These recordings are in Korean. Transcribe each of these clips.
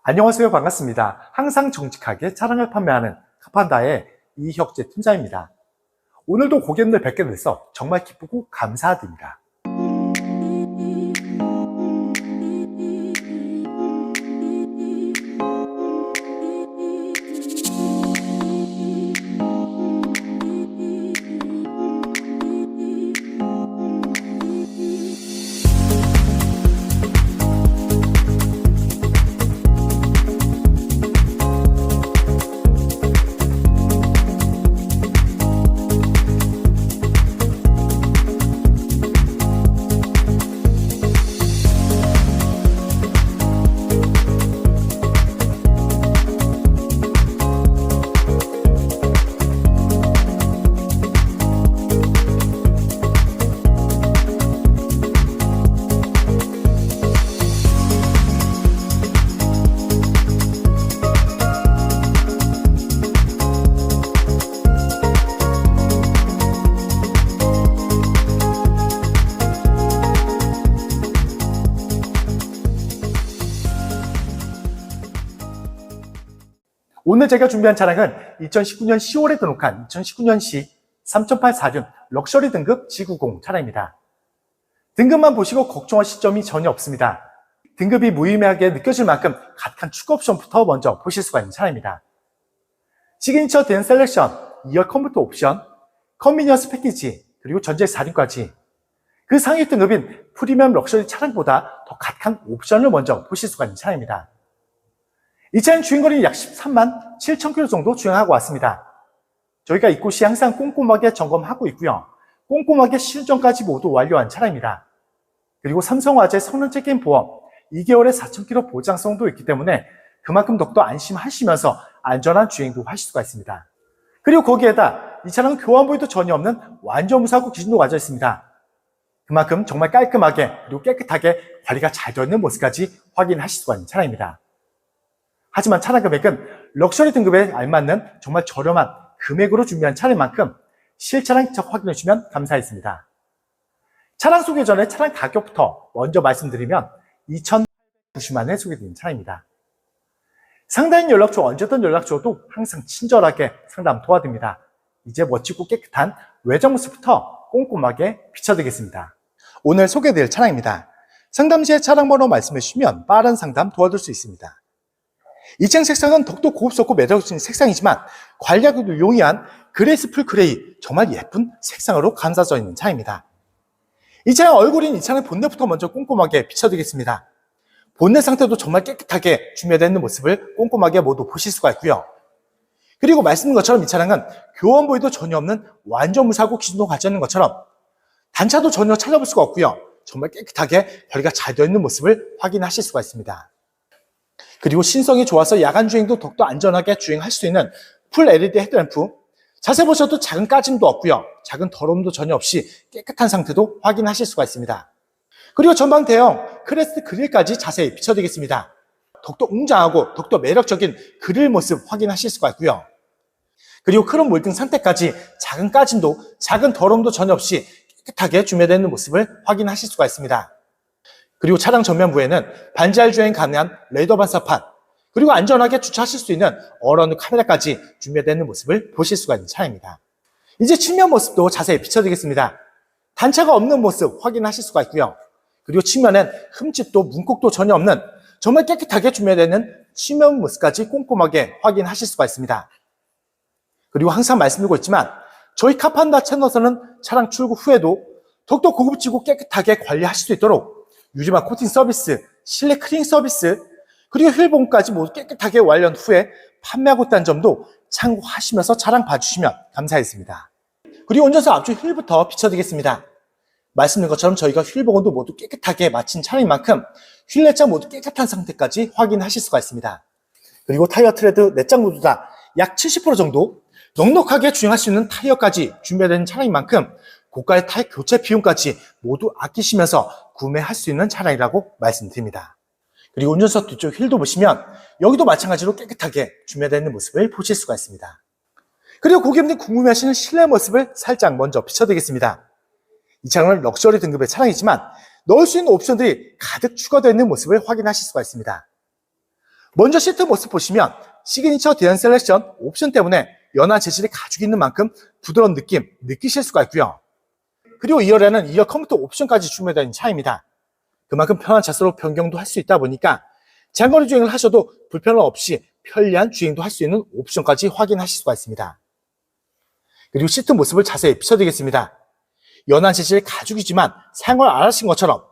안녕하세요. 반갑습니다. 항상 정직하게 차량을 판매하는 카판다의 이혁재 팀장입니다. 오늘도 고객님들 뵙게 돼서 정말 기쁘고 감사드립니다. 오늘 제가 준비한 차량은 2019년 10월에 등록한 2019년식 3008 럭셔리 등급 G90 차량입니다. 등급만 보시고 걱정하실 점이 전혀 없습니다. 등급이 무의미하게 느껴질 만큼 가득한 추가 옵션부터 먼저 보실 수가 있는 차량입니다. 시그니처 댄 셀렉션, 2열 컴포트 옵션, 컨비니언스 패키지, 그리고 전자식 4륜까지 그 상위 등급인 프리미엄 럭셔리 차량보다 더 가득한 옵션을 먼저 보실 수가 있는 차량입니다. 이 차량 주행거리 약 13만 7천 km 정도 주행하고 왔습니다. 저희가 이곳 시 항상 꼼꼼하게 점검하고 있고요. 꼼꼼하게 시운전까지 모두 완료한 차량입니다. 그리고 삼성화재 성능 체크인 보험 2개월에 4,000km 보장성도 있기 때문에 그만큼 더욱더 안심하시면서 안전한 주행도 하실 수가 있습니다. 그리고 거기에다 이 차량은 교환보유도 전혀 없는 완전 무사고 기준도 가져 있습니다. 그만큼 정말 깔끔하게 그리고 깨끗하게 관리가 잘 되어 있는 모습까지 확인하실 수가 있는 차량입니다. 하지만 차량 금액은 럭셔리 등급에 알맞는 정말 저렴한 금액으로 준비한 차량인 만큼 실차량 직접 확인해 주시면 감사하겠습니다. 차량 소개 전에 차량 가격부터 먼저 말씀드리면 2,890만 원에 소개드린 차량입니다. 상담인 연락처 언제든 연락 주어도 항상 친절하게 상담 도와드립니다. 이제 멋지고 깨끗한 외장 모습부터 꼼꼼하게 비춰드리겠습니다. 오늘 소개해드릴 차량입니다. 상담 시에 차량 번호 말씀해 주시면 빠른 상담 도와줄 수 있습니다. 이 차량 색상은 더욱더 고급스럽고 매력적인 색상이지만 관리하기도 용이한 그레이스 풀 그레이, 정말 예쁜 색상으로 감싸져 있는 차량입니다. 이 차량 얼굴인 이 차량 본넷부터 먼저 꼼꼼하게 비춰드리겠습니다. 본넷 상태도 정말 깨끗하게 준비되어 있는 모습을 꼼꼼하게 모두 보실 수가 있고요. 그리고 말씀드린 것처럼 이 차량은 교환보유도 전혀 없는 완전 무사고 기준도 가져 있는 것처럼 단차도 전혀 찾아볼 수가 없고요. 정말 깨끗하게 관리가 잘 되어 있는 모습을 확인하실 수가 있습니다. 그리고 신성이 좋아서 야간 주행도 더욱더 안전하게 주행할 수 있는 풀 LED 헤드램프, 자세히 보셔도 작은 까짐도 없고요. 작은 더러움도 전혀 없이 깨끗한 상태도 확인하실 수가 있습니다. 그리고 전방 대형 크레스트 그릴까지 자세히 비춰드리겠습니다. 더욱더 웅장하고 더욱더 매력적인 그릴 모습 확인하실 수가 있고요. 그리고 크롬 몰딩 상태까지 작은 까짐도 작은 더러움도 전혀 없이 깨끗하게 준비되어 있는 모습을 확인하실 수가 있습니다. 그리고 차량 전면부에는 반지하 주행 가능한 레이더 반사판, 그리고 안전하게 주차하실 수 있는 어라운드 카메라까지 준비되어 있는 모습을 보실 수가 있는 차량입니다. 이제 측면 모습도 자세히 비춰드리겠습니다. 단차가 없는 모습 확인하실 수가 있고요. 그리고 측면엔 흠집도 문콕도 전혀 없는 정말 깨끗하게 준비되어 있는 측면 모습까지 꼼꼼하게 확인하실 수가 있습니다. 그리고 항상 말씀드리고 있지만 저희 카판다 채널에서는 차량 출고 후에도 더욱더 고급지고 깨끗하게 관리하실 수 있도록 유리막 코팅 서비스, 실내 클리닝 서비스, 그리고 휠 보험까지 모두 깨끗하게 완료한 후에 판매하고 있다는 점도 참고하시면서 차량 봐주시면 감사하겠습니다. 그리고 운전석 앞쪽 휠부터 비춰드리겠습니다. 말씀드린 것처럼 저희가 휠 복원도 모두 깨끗하게 마친 차량인 만큼 휠 내장 모두 깨끗한 상태까지 확인하실 수가 있습니다. 그리고 타이어 트레드 내장 모두 다 약 70% 정도 넉넉하게 주행할 수 있는 타이어까지 준비되는 차량인 만큼 고가의 타이어 교체 비용까지 모두 아끼시면서 구매할 수 있는 차량이라고 말씀드립니다. 그리고 운전석 뒤쪽 휠도 보시면 여기도 마찬가지로 깨끗하게 준비되어 있는 모습을 보실 수가 있습니다. 그리고 고객님들이 궁금해하시는 실내 모습을 살짝 먼저 비춰드리겠습니다. 이 차량은 럭셔리 등급의 차량이지만 넣을 수 있는 옵션들이 가득 추가되어 있는 모습을 확인하실 수가 있습니다. 먼저 시트 모습 보시면 시그니처 디자인 셀렉션 옵션 때문에 연한 재질을 가지고 있는 만큼 부드러운 느낌 느끼실 수가 있고요. 그리고 2열에는 2열 컴퓨터 옵션까지 준비되어 있는 차입니다. 그만큼 편한 자세로 변경도 할 수 있다 보니까 장거리 주행을 하셔도 불편함 없이 편리한 주행도 할 수 있는 옵션까지 확인하실 수가 있습니다. 그리고 시트 모습을 자세히 비춰드리겠습니다. 연한 재질의 가죽이지만 사용을 안 하신 것처럼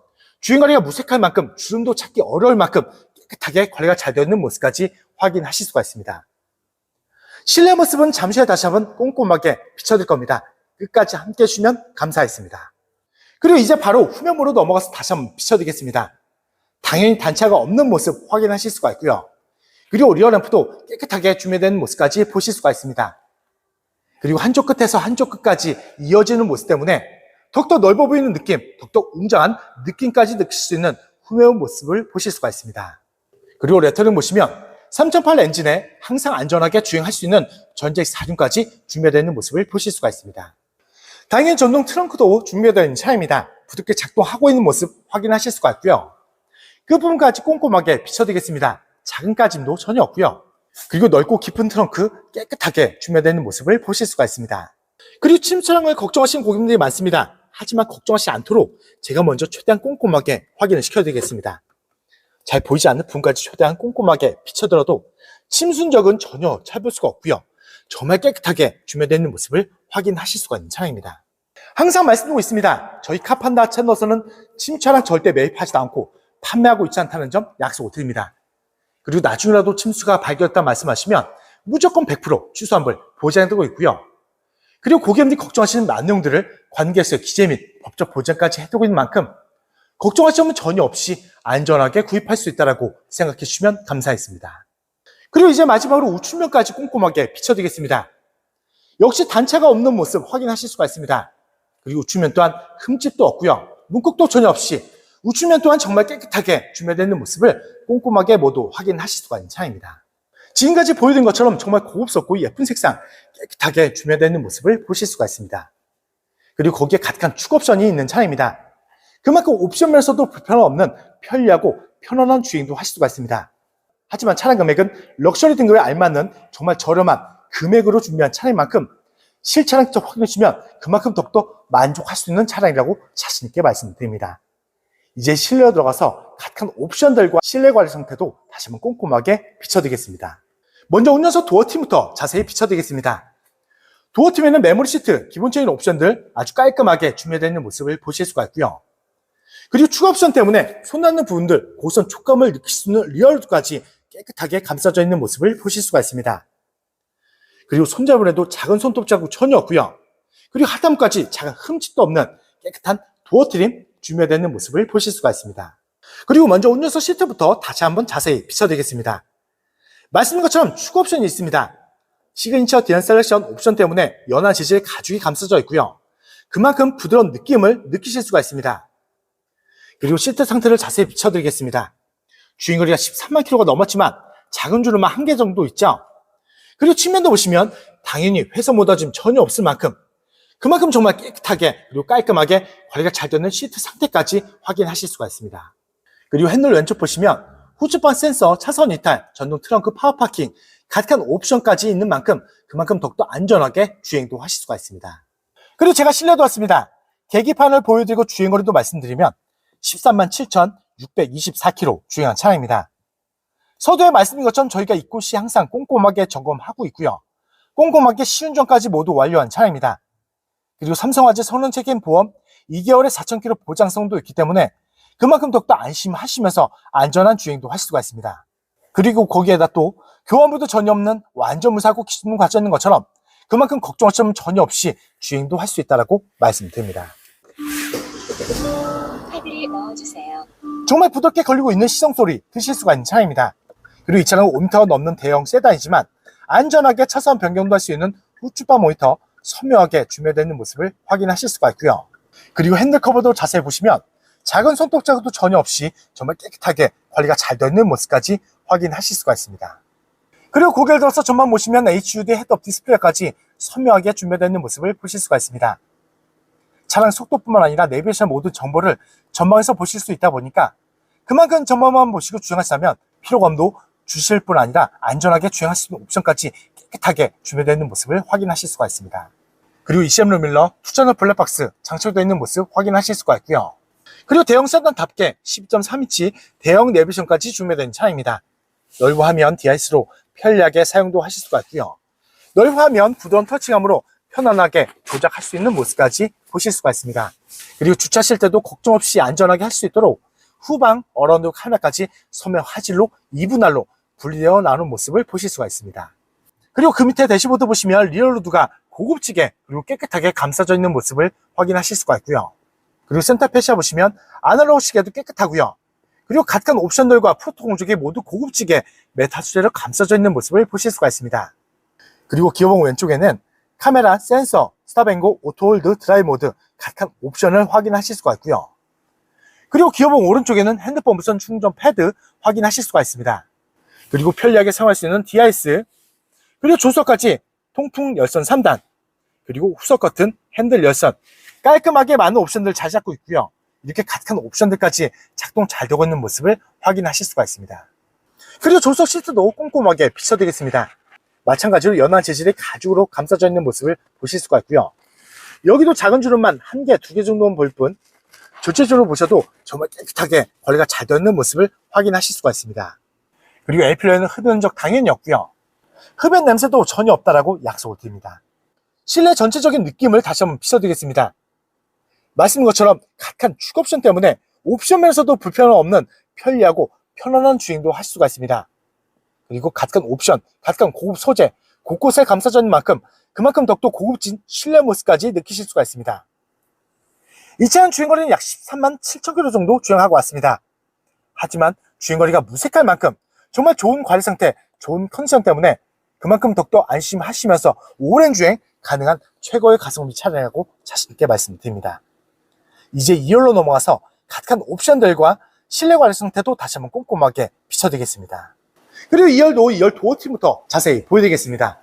주행거리가 무색할 만큼 주름도 찾기 어려울 만큼 깨끗하게 관리가 잘 되어 있는 모습까지 확인하실 수가 있습니다. 실내 모습은 잠시 후에 다시 한번 꼼꼼하게 비춰드릴 겁니다. 끝까지 함께 해주시면 감사하겠습니다. 그리고 이제 바로 후면부로 넘어가서 다시 한번 비춰드리겠습니다. 당연히 단차가 없는 모습 확인하실 수가 있고요. 그리고 리어 램프도 깨끗하게 준비된 모습까지 보실 수가 있습니다. 그리고 한쪽 끝에서 한쪽 끝까지 이어지는 모습 때문에 더욱더 넓어 보이는 느낌, 더욱더 웅장한 느낌까지 느낄 수 있는 후면 모습을 보실 수가 있습니다. 그리고 레터링 보시면 3.8 엔진에 항상 안전하게 주행할 수 있는 전자식 사륜까지 준비되어 있는 모습을 보실 수가 있습니다. 당연히 전동 트렁크도 준비되어 있는 차입니다. 부드럽게 작동하고 있는 모습 확인하실 수가 있고요. 그 부분까지 꼼꼼하게 비춰드리겠습니다. 작은 까짐도 전혀 없고요. 그리고 넓고 깊은 트렁크 깨끗하게 준비되어 있는 모습을 보실 수가 있습니다. 그리고 침수량을 걱정하시는 고객님들이 많습니다. 하지만 걱정하시지 않도록 제가 먼저 최대한 꼼꼼하게 확인을 시켜드리겠습니다. 잘 보이지 않는 부분까지 최대한 꼼꼼하게 비춰들어도 침수 흔적은 전혀 찾을 수가 없고요. 정말 깨끗하게 준비되어 있는 모습을 확인하실 수가 있는 차량입니다. 항상 말씀드리고 있습니다. 저희 카판다 채널에서는 침수차량 절대 매입하지도 않고 판매하고 있지 않다는 점 약속을 드립니다. 그리고 나중에라도 침수가 발견됐다 말씀하시면 무조건 100% 취소환불 보장해두고 있고요. 그리고 고객님들이 걱정하시는 많은 내용들을 관계에서 기재 및 법적 보장까지 해두고 있는 만큼 걱정하실 점은 전혀 없이 안전하게 구입할 수 있다고 생각해 주시면 감사하겠습니다. 그리고 이제 마지막으로 우측면까지 꼼꼼하게 비춰드리겠습니다. 역시 단차가 없는 모습 확인하실 수가 있습니다. 그리고 우측면 또한 흠집도 없고요. 문콕도 전혀 없이 우측면 또한 정말 깨끗하게 준비되어 있는 모습을 꼼꼼하게 모두 확인하실 수가 있는 차입니다. 지금까지 보여드린 것처럼 정말 고급스럽고 예쁜 색상 깨끗하게 준비되어 있는 모습을 보실 수가 있습니다. 그리고 거기에 가득한 축 옵션이 있는 차입니다. 그만큼 옵션면에서도 불편함 없는 편리하고 편안한 주행도 하실 수가 있습니다. 하지만 차량 금액은 럭셔리 등급에 알맞는 정말 저렴한 금액으로 준비한 차량인 만큼 실차량 직접 확인해 주시면 그만큼 더욱더 만족할 수 있는 차량이라고 자신 있게 말씀드립니다. 이제 실내로 들어가서 가득한 옵션들과 실내 관리 상태도 다시 한번 꼼꼼하게 비춰드리겠습니다. 먼저 운전석 도어팀부터 자세히 비춰드리겠습니다. 도어팀에는 메모리 시트, 기본적인 옵션들 아주 깔끔하게 준비되어 있는 모습을 보실 수가 있고요. 그리고 추가 옵션 때문에 손 닿는 부분들, 고선 촉감을 느낄 수 있는 리얼도까지 깨끗하게 감싸져 있는 모습을 보실 수가 있습니다. 그리고 손잡이에도 작은 손톱 자국 전혀 없고요. 그리고 하단부까지 작은 흠집도 없는 깨끗한 도어 트림 준비되어 있는 모습을 보실 수가 있습니다. 그리고 먼저 운전석 시트부터 다시 한번 자세히 비춰드리겠습니다. 말씀드린 것처럼 추가 옵션이 있습니다. 시그니처 디자인 셀렉션 옵션 때문에 연한 재질의 가죽이 감싸져 있고요. 그만큼 부드러운 느낌을 느끼실 수가 있습니다. 그리고 시트 상태를 자세히 비춰드리겠습니다. 주행거리가 13만 km가 넘었지만 작은 주름만 1개 정도 있죠. 그리고 측면도 보시면 당연히 회선 모다짐 전혀 없을 만큼 그만큼 정말 깨끗하게 그리고 깔끔하게 관리가 잘 되는 시트 상태까지 확인하실 수가 있습니다. 그리고 핸들 왼쪽 보시면 후측방 센서, 차선 이탈, 전동 트렁크 파워 파킹 가득한 옵션까지 있는 만큼 그만큼 더욱더 안전하게 주행도 하실 수가 있습니다. 그리고 제가 실내도 왔습니다. 계기판을 보여드리고 주행거리도 말씀드리면 13만 7,624km 주행한 차량입니다. 서두에 말씀드린 것처럼 저희가 입고 시 항상 꼼꼼하게 점검하고 있고요. 꼼꼼하게 시운전까지 모두 완료한 차량입니다. 그리고 삼성화재 성능책임 보험 2개월에 4,000km 보장성도 있기 때문에 그만큼 더욱더 안심하시면서 안전한 주행도 할 수가 있습니다. 그리고 거기에다 또 교환부도 전혀 없는 완전 무사고 기능 갖춰 있는 것처럼 그만큼 걱정하실 점 전혀 없이 주행도 할 수 있다고 말씀드립니다. 카드를 넣어주세요. 정말 부드럽게 걸리고 있는 시동소리 드실 수가 있는 차량입니다. 그리고 이 차량은 5m가 넘는 대형 세단이지만 안전하게 차선 변경도 할 수 있는 후측방 모니터 선명하게 준비되어 있는 모습을 확인하실 수가 있고요. 그리고 핸들 커버도 자세히 보시면 작은 손톱 자국도 전혀 없이 정말 깨끗하게 관리가 잘 되어 있는 모습까지 확인하실 수가 있습니다. 그리고 고개를 들어서 전방 보시면 HUD 헤드업 디스플레이까지 선명하게 준비되어 있는 모습을 보실 수가 있습니다. 차량 속도뿐만 아니라 내비게이션 모든 정보를 전방에서 보실 수 있다 보니까 그만큼 전방만 보시고 주행하시다면 피로감도 주실 뿐 아니라 안전하게 주행할 수 있는 옵션까지 깨끗하게 준비되어 있는 모습을 확인하실 수가 있습니다. 그리고 ECM 룸밀러, 투저널 블랙박스 장착되어 있는 모습 확인하실 수가 있고요. 그리고 대형 세단답게 12.3인치 대형 내비전까지 준비된 차량입니다. 넓은 화면 디바이스로 편리하게 사용도 하실 수가 있고요. 넓은 화면 부드러운 터치감으로 편안하게 조작할 수 있는 모습까지 보실 수가 있습니다. 그리고 주차하실 때도 걱정 없이 안전하게 할 수 있도록 후방 어라운드 카메라까지 소매 화질로 2분할로 분리되어 나오는 모습을 보실 수가 있습니다. 그리고 그 밑에 대시보드 보시면 리얼루드가 고급지게 그리고 깨끗하게 감싸져 있는 모습을 확인하실 수가 있고요. 그리고 센터 패시아 보시면 아날로그 시계도 깨끗하고요. 그리고 각각 옵션들과 프로토 공조기 모두 고급지게 메탈 소재로 감싸져 있는 모습을 보실 수가 있습니다. 그리고 기어봉 왼쪽에는 카메라, 센서, 스탑앤고, 오토홀드, 드라이브 모드 각각 옵션을 확인하실 수가 있고요. 그리고 기어봉 오른쪽에는 핸드폰 무선 충전 패드 확인하실 수가 있습니다. 그리고 편리하게 사용할 수 있는 디바이스, 그리고 조수석까지 통풍 열선 3단, 그리고 후석 커튼, 핸들 열선 깔끔하게 많은 옵션들 잘 잡고 있고요. 이렇게 각각 옵션들까지 작동 잘 되고 있는 모습을 확인하실 수가 있습니다. 그리고 조수석 시트도 꼼꼼하게 비춰드리겠습니다. 마찬가지로 연한 재질의 가죽으로 감싸져 있는 모습을 보실 수가 있고요. 여기도 작은 주름만 1개, 2개 정도는 보일 뿐 전체적으로 보셔도 정말 깨끗하게 관리가 잘 되어 있는 모습을 확인하실 수가 있습니다. 그리고 A필러에는 흡연 흔적 당연히 없고요. 흡연 냄새도 전혀 없다라고 약속을 드립니다. 실내 전체적인 느낌을 다시 한번 비춰드리겠습니다. 말씀인 것처럼 각한 추가 옵션 때문에 옵션면에서도 불편함 없는 편리하고 편안한 주행도 할 수가 있습니다. 그리고 각각 옵션, 각각 고급 소재, 곳곳에 감싸져 있는 만큼 그만큼 더욱더 고급진 실내 모습까지 느끼실 수가 있습니다. 이 차량 주행거리는 약 13만 7천 km 정도 주행하고 왔습니다. 하지만 주행거리가 무색할 만큼 정말 좋은 관리 상태, 좋은 컨디션 때문에 그만큼 더욱더 안심하시면서 오랜 주행 가능한 최고의 가성비 차량이라고 자신있게 말씀드립니다. 이제 2열로 넘어가서 각각 옵션들과 실내 관리 상태도 다시 한번 꼼꼼하게 비춰드리겠습니다. 그리고 2열 도어 트림부터 자세히 보여드리겠습니다.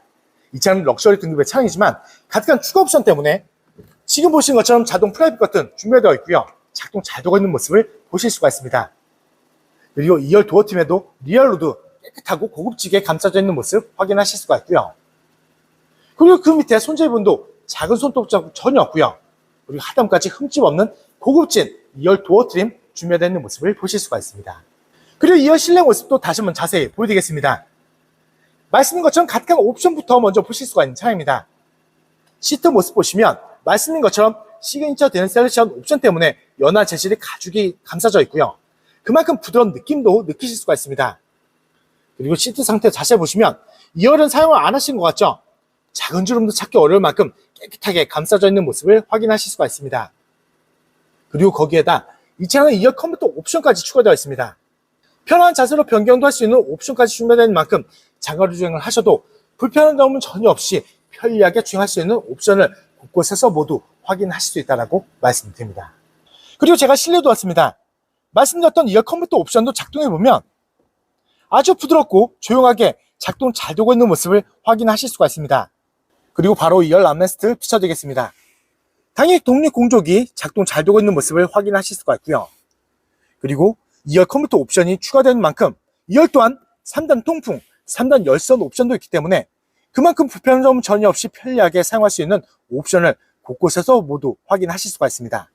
이 차량은 럭셔리 등급의 차량이지만 각각 추가 옵션 때문에 지금 보시는 것처럼 자동 프라이빗 커튼 준비되어 있고요. 작동 잘 되고 있는 모습을 보실 수가 있습니다. 그리고 2열 도어 트림에도 리얼루드 깨끗하고 고급지게 감싸져 있는 모습 확인하실 수가 있고요. 그리고 그 밑에 손잡이 부분도 작은 손톱 자국 전혀 없고요. 그리고 하단까지 흠집 없는 고급진 2열 도어 트림 준비되어 있는 모습을 보실 수가 있습니다. 그리고 2열 실내 모습도 다시 한번 자세히 보여드리겠습니다. 말씀인 것처럼 각각 옵션부터 먼저 보실 수가 있는 차량입니다. 시트 모습 보시면 말씀인 것처럼 시그니처 되는 셀렉션 옵션 때문에 연한 재질의 가죽이 감싸져 있고요. 그만큼 부드러운 느낌도 느끼실 수가 있습니다. 그리고 시트 상태 자세히 보시면 2열은 사용을 안 하신 것 같죠? 작은 주름도 찾기 어려울 만큼 깨끗하게 감싸져 있는 모습을 확인하실 수가 있습니다. 그리고 거기에다 이 차량은 2열 컴퓨터 옵션까지 추가되어 있습니다. 편안한 자세로 변경도 할 수 있는 옵션까지 준비된 만큼 장거리 주행을 하셔도 불편한 점은 전혀 없이 편리하게 주행할 수 있는 옵션을 곳곳에서 모두 확인하실 수 있다고 말씀드립니다. 그리고 제가 실내도 왔습니다. 말씀드렸던 2열 컴퓨터 옵션도 작동해보면 아주 부드럽고 조용하게 작동 잘 되고 있는 모습을 확인하실 수가 있습니다. 그리고 바로 2열 암레스트 비춰드리겠습니다. 당연히 독립 공조기 작동 잘 되고 있는 모습을 확인하실 수가 있고요. 그리고 2열 컴퓨터 옵션이 추가되는 만큼 2열 또한 3단 통풍, 3단 열선 옵션도 있기 때문에 그만큼 불편한 점은 전혀 없이 편리하게 사용할 수 있는 옵션을 곳곳에서 모두 확인하실 수가 있습니다.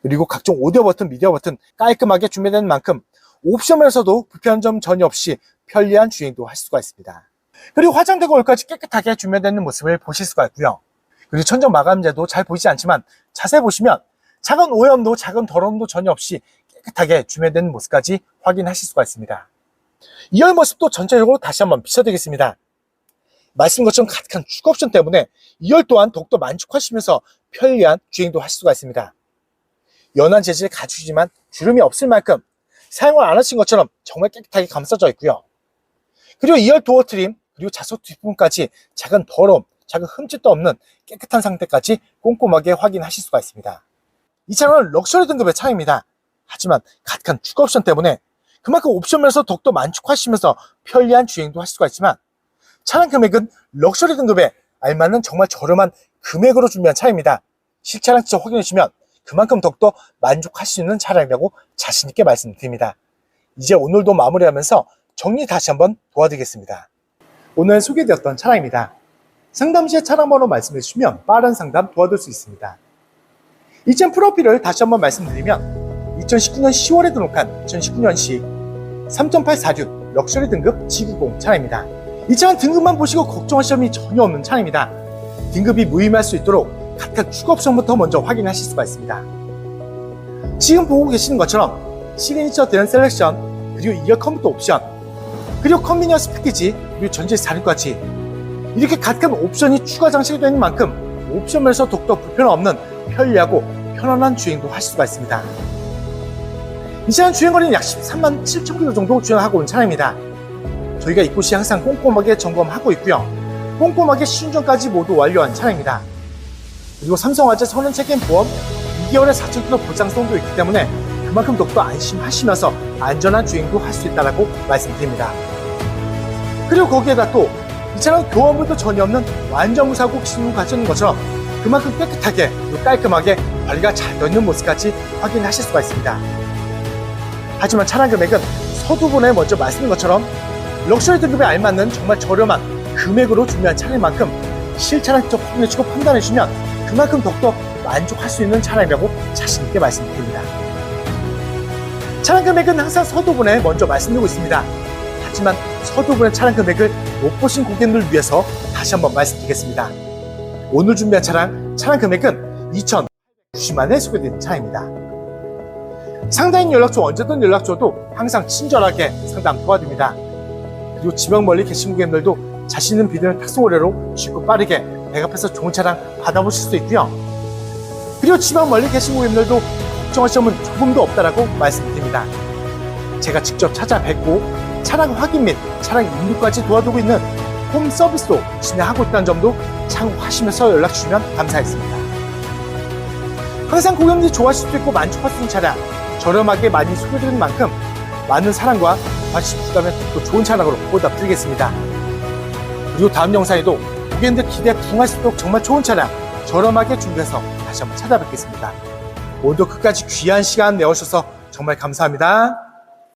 그리고 각종 오디오 버튼, 미디어 버튼 깔끔하게 준비된 만큼 옵션에서도 불편한 점 전혀 없이 편리한 주행도 할 수가 있습니다. 그리고 화장대 거울까지 깨끗하게 준비되는 모습을 보실 수가 있고요. 그리고 천정 마감재도 잘 보이지 않지만 자세히 보시면 작은 오염도 작은 더러움도 전혀 없이 깨끗하게 준비되는 모습까지 확인하실 수가 있습니다. 2열 모습도 전체적으로 다시 한번 비춰드리겠습니다. 말씀인 것처럼 가득한 추가 옵션 때문에 2열 또한 더욱더 만족하시면서 편리한 주행도 할 수가 있습니다. 연한 재질의 가죽이지만 주름이 없을 만큼 사용을 안 하신 것처럼 정말 깨끗하게 감싸져 있고요. 그리고 2열 도어 트림, 그리고 좌석 뒷부분까지 작은 더러움, 작은 흠집도 없는 깨끗한 상태까지 꼼꼼하게 확인하실 수가 있습니다. 이 차량은 럭셔리 등급의 차량입니다. 하지만 가득한 추가 옵션 때문에 그만큼 옵션면에서 더욱더 만족하시면서 편리한 주행도 할 수가 있지만 차량 금액은 럭셔리 등급에 알맞는 정말 저렴한 금액으로 준비한 차량입니다. 실차량 직접 확인해 주시면 그만큼 더욱더 만족할 수 있는 차량이라고 자신있게 말씀드립니다. 이제 오늘도 마무리하면서 정리 다시 한번 도와드리겠습니다. 오늘 소개되었던 차량입니다. 상담 시에 차량 번호 말씀해 주시면 빠른 상담 도와드릴 수 있습니다. 이전 프로필을 다시 한번 말씀드리면 2019년 10월에 등록한 2019년식 3.846 럭셔리 등급 G90 차량입니다. 이 차량 등급만 보시고 걱정하실 점이 전혀 없는 차량입니다. 등급이 무의미할 수 있도록 각각 추가 옵션부터 먼저 확인하실 수가 있습니다. 지금 보고 계시는 것처럼 시그니처 대련 셀렉션, 그리고 이어 컴퓨터 옵션, 그리고 컨비니언스 패키지, 그리고 전체 사륜까지 이렇게 각각 옵션이 추가 장치가 되는 만큼 옵션에서 더욱더 불편 없는 편리하고 편안한 주행도 하실 수가 있습니다. 이 차량 주행거리는 약 13만 7천 km 정도 주행하고 온 차량입니다. 저희가 입고 시 항상 꼼꼼하게 점검하고 있고요. 꼼꼼하게 시운전까지 모두 완료한 차량입니다. 그리고 삼성화재 선원 책임 보험 2개월에 4,000km 보장성도 있기 때문에 그만큼 더욱더 안심하시면서 안전한 주행도 할 수 있다고 말씀드립니다. 그리고 거기에다 또 이 차량 교환물도 전혀 없는 완전 무사고 기능을 갖춰 있는 것처럼 그만큼 깨끗하게 그리고 깔끔하게 관리가 잘 되어 있는 모습까지 확인하실 수가 있습니다. 하지만 차량 금액은 서두분에 먼저 말씀드린 것처럼 럭셔리 등급에 알맞는 정말 저렴한 금액으로 준비한 차량인 만큼 실차량 직접 확인해주고 판단해주시면 그만큼 더욱더 만족할 수 있는 차량이라고 자신있게 말씀드립니다. 차량 금액은 항상 서두분에 먼저 말씀드리고 있습니다. 하지만 서두분의 차량 금액을 못 보신 고객님을 위해서 다시 한번 말씀드리겠습니다. 오늘 준비한 차량 금액은 2,990만 원에 소개되는 차량입니다. 상담인 연락처 언제든 연락 줘도 항상 친절하게 상담 도와드립니다. 그리고 지방 멀리 계신 고객님들도 자신 있는 비대면 탁송 의뢰로 쉽고 빠르게 배급해서 좋은 차량 받아보실 수 있고요. 그리고 지방 멀리 계신 고객님들도 걱정하실 점은 조금도 없다라고 말씀드립니다. 제가 직접 찾아뵙고 차량 확인 및 차량 인도까지 도와주고 있는 홈 서비스도 진행하고 있다는 점도 참고하시면서 연락 주시면 감사하겠습니다. 항상 고객님들이 좋아하실 수 있고 만족할 수 있는 차량 저렴하게 많이 소개드리는 만큼 많은 사랑과 관심 주시다면 또 좋은 차량으로 보답드리겠습니다. 그리고 다음 영상에도 고객님들 기대에 부응할 수 있도록 정말 좋은 차량 저렴하게 준비해서 다시 한번 찾아뵙겠습니다. 오늘도 끝까지 귀한 시간 내어주셔서 정말 감사합니다.